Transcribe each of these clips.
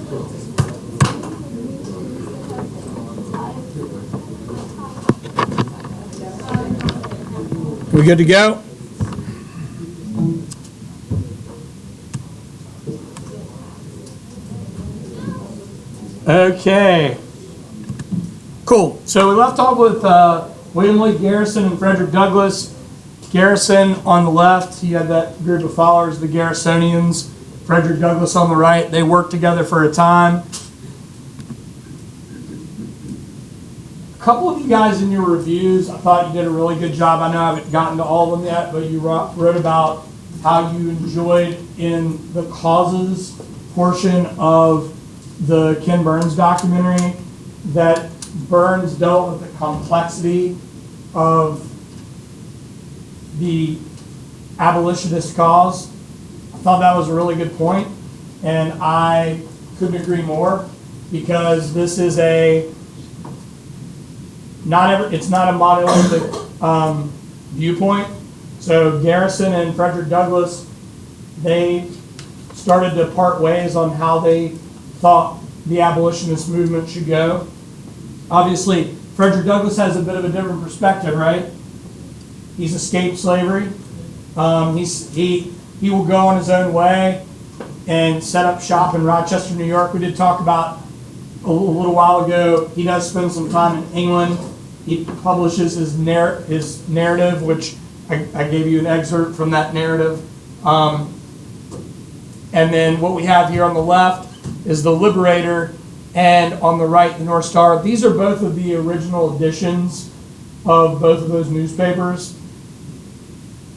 We good to go? Okay. Cool. So we left off with William Lloyd Garrison and Frederick Douglass. Garrison on the left, he had that group of followers, the Garrisonians. Frederick Douglass on the right. They worked together for a time. A couple of you guys in your reviews, I thought you did a really good job. I know I haven't gotten to all of them yet, but you wrote about how you enjoyed in the causes portion of the Ken Burns documentary that Burns dealt with the complexity of the abolitionist cause. I thought that was a really good point, and I couldn't agree more, because this is it's not a monolithic viewpoint. So Garrison and Frederick Douglass, they started to part ways on how they thought the abolitionist movement should go. Obviously, Frederick Douglass has a bit of a different perspective, right? He's escaped slavery. He will go on his own way and set up shop in Rochester, New York. We did talk about a little while ago. He does spend some time in England. He publishes his narrative, which I gave you an excerpt from that narrative. And then what we have here on the left is the Liberator, and on the right, the North Star. These are both of the original editions of both of those newspapers.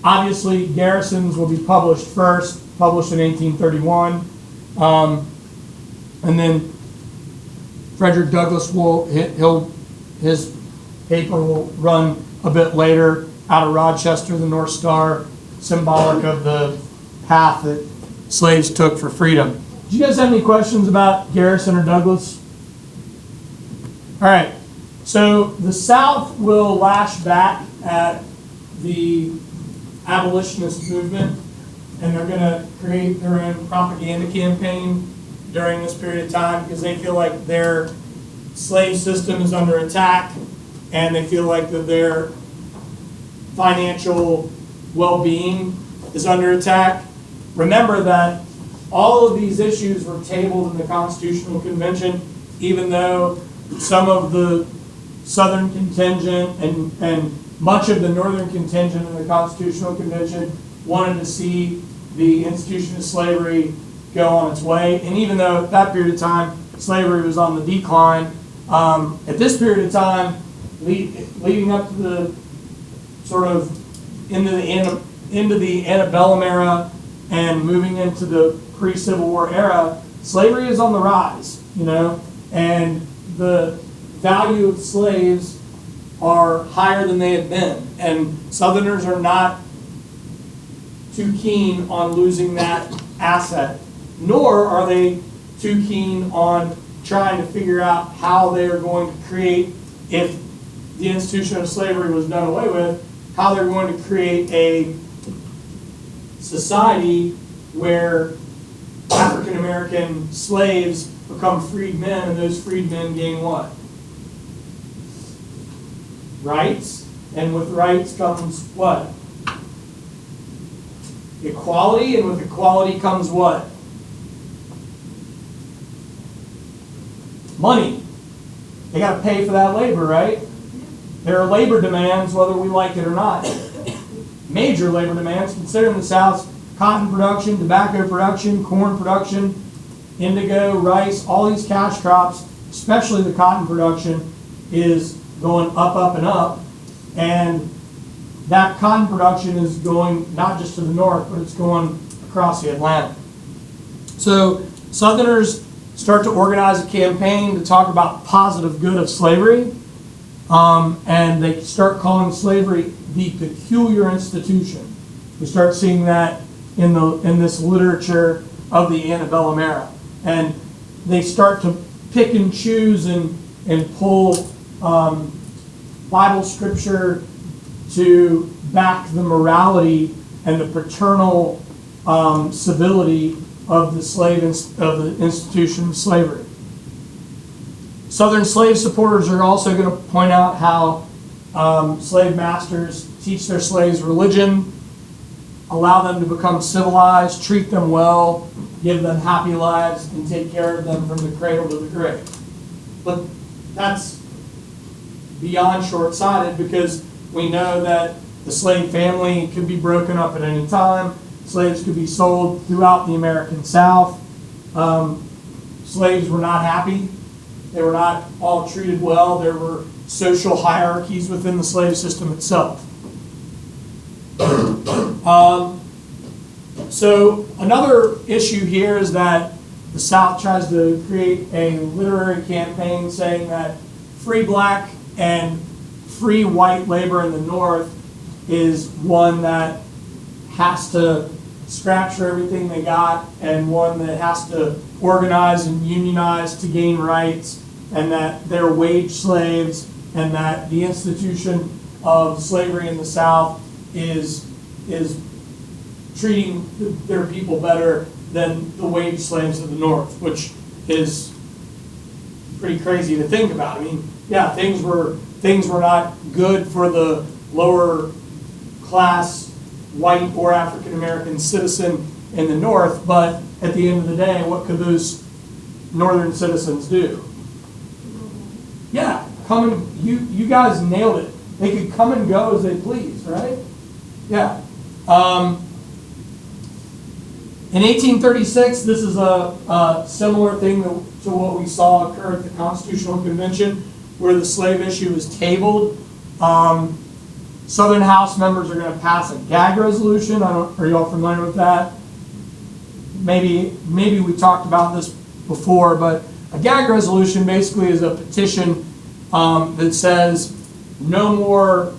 Obviously, Garrison's will be published first, published in 1831. And then Frederick Douglass his paper will run a bit later out of Rochester, the North Star, symbolic of the path that slaves took for freedom. Do you guys have any questions about Garrison or Douglass? All right. So the South will lash back at the abolitionist movement, and they're going to create their own propaganda campaign during this period of time, because they feel like their slave system is under attack, and they feel like that their financial well-being is under attack. Remember that all of these issues were tabled in the Constitutional Convention, even though some of the Southern contingent and much of the Northern contingent in the Constitutional Convention wanted to see the institution of slavery go on its way. And even though at that period of time slavery was on the decline, at this period of time, leading up to the sort of into the antebellum era and moving into the pre-Civil War era, slavery is on the rise, and the value of slaves are higher than they have been, and Southerners are not too keen on losing that asset, nor are they too keen on trying to figure out how they are going to create, if the institution of slavery was done away with, how they're going to create a society where African American slaves become freedmen, and those freedmen gain what? Rights. And with rights comes what? Equality. And with equality comes what? Money. They got to pay for that labor, right? There are labor demands, whether we like it or not. Major labor demands, considering the South's cotton production, tobacco production, corn production, indigo, rice, all these cash crops, especially the cotton production, is going up, up, and up. And that cotton production is going not just to the north, but it's going across the Atlantic. So Southerners start to organize a campaign to talk about positive good of slavery, and they start calling slavery the peculiar institution. We start seeing that in this literature of the antebellum era. And they start to pick and choose and pull Bible scripture to back the morality and the paternal civility of the institution of slavery. Southern slave supporters are also going to point out how slave masters teach their slaves religion, allow them to become civilized, treat them well, give them happy lives, and take care of them from the cradle to the grave. But that's beyond short-sighted, because we know that the slave family could be broken up at any time. Slaves could be sold throughout the American South. Slaves were not happy. They were not all treated well. There were social hierarchies within the slave system itself. So another issue here is that the South tries to create a literary campaign saying that free black and free white labor in the North is one that has to scratch for everything they got, and one that has to organize and unionize to gain rights, and that they're wage slaves, and that the institution of slavery in the South is treating their people better than the wage slaves of the North, which is pretty crazy to think about. I mean, yeah, things were not good for the lower class white or African American citizen in the North, but at the end of the day, what could those Northern citizens do? Yeah, come and you guys nailed it. They could come and go as they please, right? Yeah. In 1836, this is a similar thing to what we saw occur at the Constitutional Convention, where the slave issue is tabled. Southern House members are going to pass a gag resolution. Are you all familiar with that? Maybe we talked about this before, but a gag resolution basically is a petition that says no more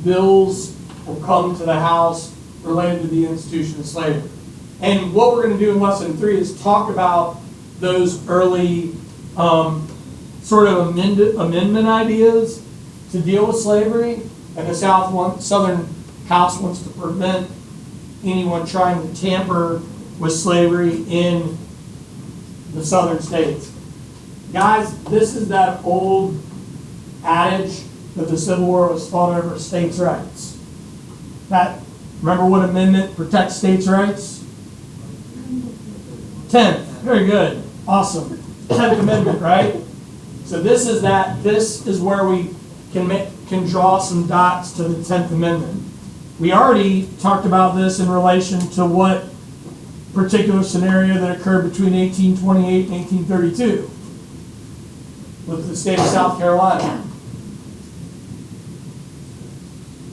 bills will come to the House related to the institution of slavery. And what we're going to do in Lesson 3 is talk about those early sort of amendment ideas to deal with slavery. And the Southern House wants to prevent anyone trying to tamper with slavery in the Southern states. Guys, this is that old adage that the Civil War was fought over states' rights. Remember what amendment protects states' rights? 10th. Very good. Awesome. 10th Amendment, right? So this is where we can draw some dots to the 10th Amendment. We already talked about this in relation to what particular scenario that occurred between 1828 and 1832 with the state of South Carolina.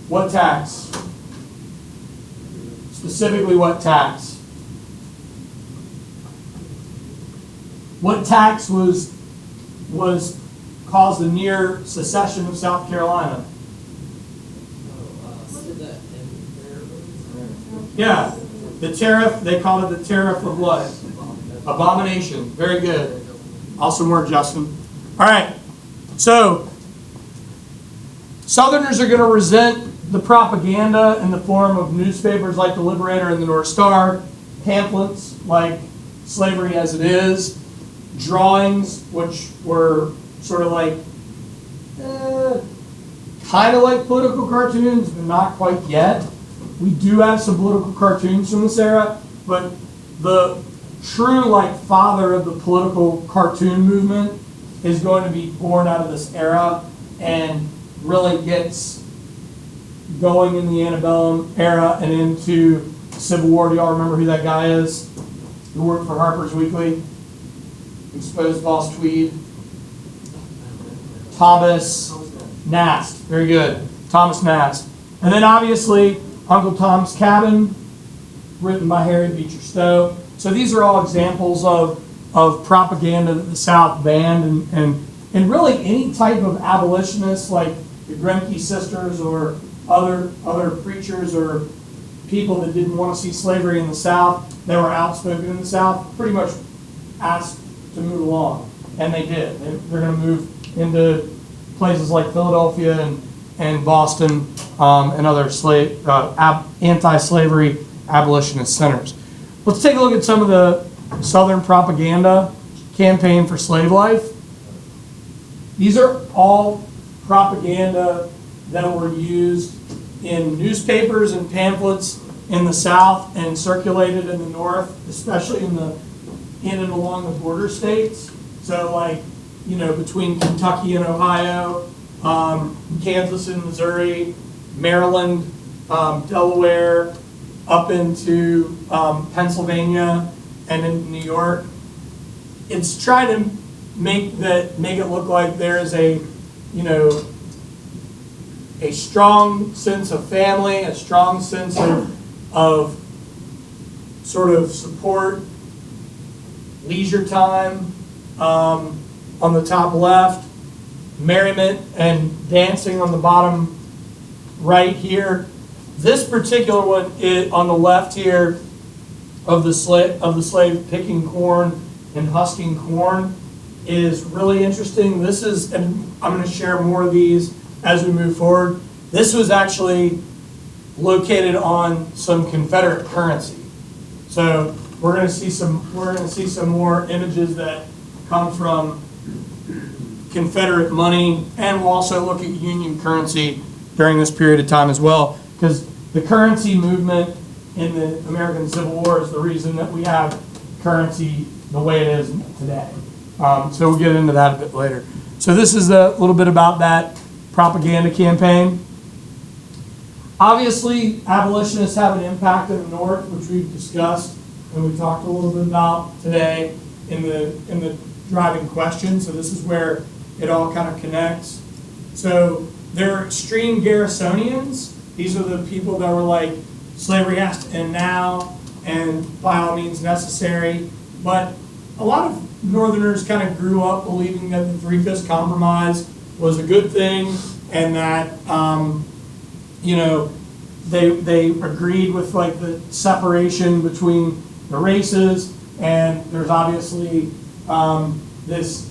What tax? Specifically, what tax? What tax was caused the near secession of South Carolina? Yeah, the tariff, they call it the tariff of what? Abomination. Very good. Awesome word, Justin. All right, so Southerners are going to resent the propaganda in the form of newspapers like the Liberator and the North Star, pamphlets like Slavery as It Is, drawings which were sort of like, kind of like political cartoons, but not quite yet. We do have some political cartoons from this era, but the true father of the political cartoon movement is going to be born out of this era and really gets going in the antebellum era and into Civil War. Do y'all remember who that guy is? Who worked for Harper's Weekly? Exposed Boss Tweed. Thomas Nast. Very good. Thomas Nast. And then obviously Uncle Tom's Cabin, written by Harriet Beecher Stowe. So these are all examples of propaganda that the South banned, and really any type of abolitionists like the Grimke sisters or other preachers or people that didn't want to see slavery in the South, that were outspoken in the South, pretty much asked to move along. And they did. They're going to move into places like Philadelphia and Boston and other anti-slavery abolitionist centers. Let's take a look at some of the Southern propaganda campaign for slave life. These are all propaganda that were used in newspapers and pamphlets in the South and circulated in the North, especially in and along the border states. So like, you know, between Kentucky and Ohio, Kansas and Missouri, Maryland, Delaware, up into Pennsylvania and in New York. It's trying to make it look like there is a, you know, a strong sense of family, a strong sense of sort of support, leisure time, on the top left, merriment and dancing on the bottom right here. This particular one on the left here of the slave picking corn and husking corn is really interesting. This is, and I'm going to share more of these as we move forward. This was actually located on some Confederate currency. So we're going to see some more images that come from Confederate money, and we'll also look at Union currency during this period of time as well, because the currency movement in the American Civil War is the reason that we have currency the way it is today. So we'll get into that a bit later. So this is a little bit about that propaganda campaign. Obviously, abolitionists have an impact in the North, which we've discussed and we talked a little bit about today in the driving question. So this is where it all kind of connects. So there are extreme Garrisonians. These are the people that were like, slavery has to end now, and by all means necessary. But a lot of Northerners kind of grew up believing that the Three-Fifths Compromise was a good thing, and that you know, they agreed with like the separation between the races, and there's obviously this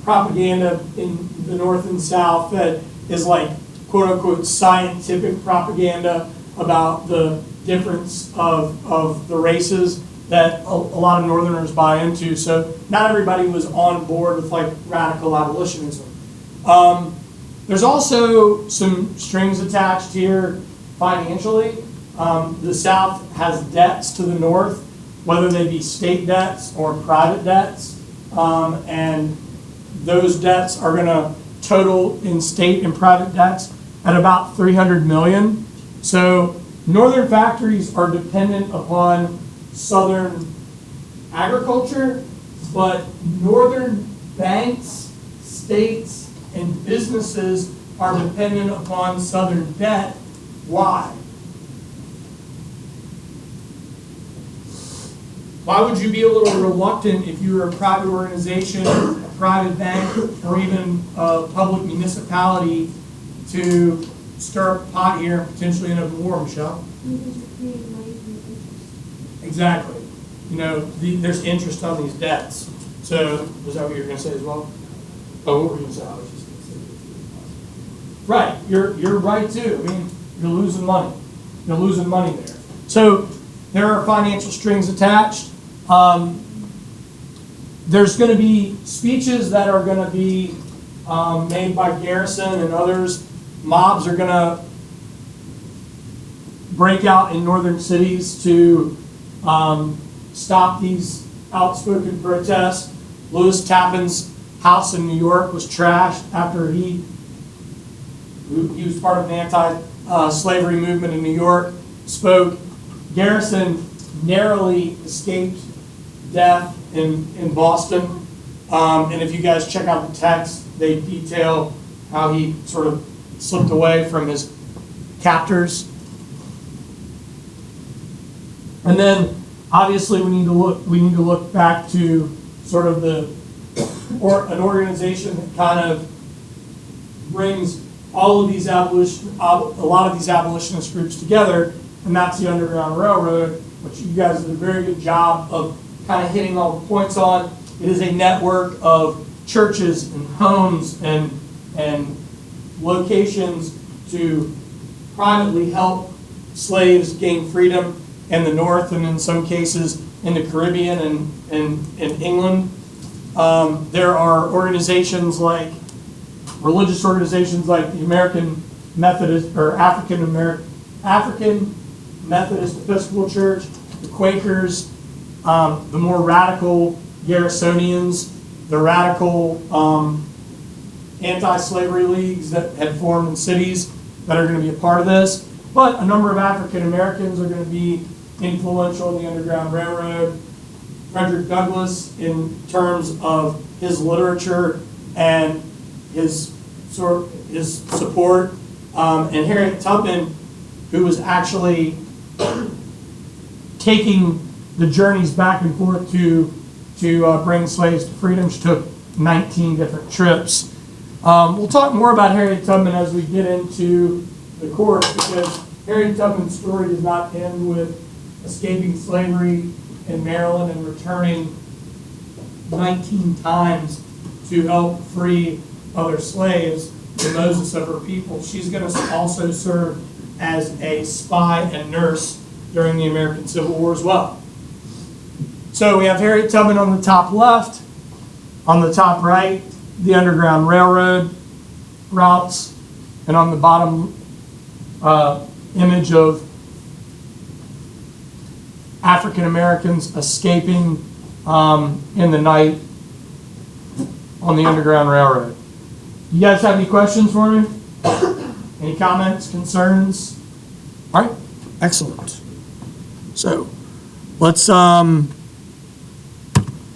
propaganda in the North and South that is like quote unquote scientific propaganda about the difference of the races that a lot of Northerners buy into. So not everybody was on board with like radical abolitionism. There's also some strings attached here financially. The South has debts to the North, whether they be state debts or private debts, and those debts are going to total in state and private debts at about $300 million. So Northern factories are dependent upon Southern agriculture, but Northern banks, states, and businesses are dependent upon Southern debt. Why? Why would you be a little reluctant if you were a private organization, a private bank, or even a public municipality to stir up a pot here and potentially end up in war, Michelle? Exactly. You know, there's interest on these debts. So, was that what you were going to say as well? Oh, what were you going to say? I was just going to say. Right. You're right too. I mean, you're losing money. You're losing money there. So there are financial strings attached. There's going to be speeches that are going to be made by Garrison and others. Mobs are going to break out in northern cities to stop these outspoken protests. Lewis Tappan's house in New York was trashed after he was part of an anti-slavery movement in New York, spoke. Garrison narrowly escaped death in Boston. And if you guys check out the text, they detail how he sort of slipped away from his captors. And then obviously we need to look back to sort of an organization that kind of brings a lot of these abolitionist groups together, and that's the Underground Railroad, which you guys did a very good job of kind of hitting all the points on. It is a network of churches and homes and locations to privately help slaves gain freedom in the North, and in some cases in the Caribbean and in England. There are organizations like, religious organizations like the American Methodist, or African Methodist Episcopal Church, the Quakers, the more radical Garrisonians, the radical anti-slavery leagues that had formed in cities that are going to be a part of this. But a number of African Americans are going to be influential in the Underground Railroad. Frederick Douglass, in terms of his literature and his support, and Harriet Tubman, who was actually taking the journeys back and forth to bring slaves to freedom. She took 19 different trips. We'll talk more about Harriet Tubman as we get into the course, because Harriet Tubman's story does not end with escaping slavery in Maryland and returning 19 times to help free other slaves, the Moses of her people. She's going to also serve as a spy and nurse during the American Civil War as well. So we have Harriet Tubman on the top left. On the top right, the Underground Railroad routes, and on the bottom image of African Americans escaping in the night on the Underground Railroad. You guys have any questions for me? Any comments, concerns? All right, excellent. So let's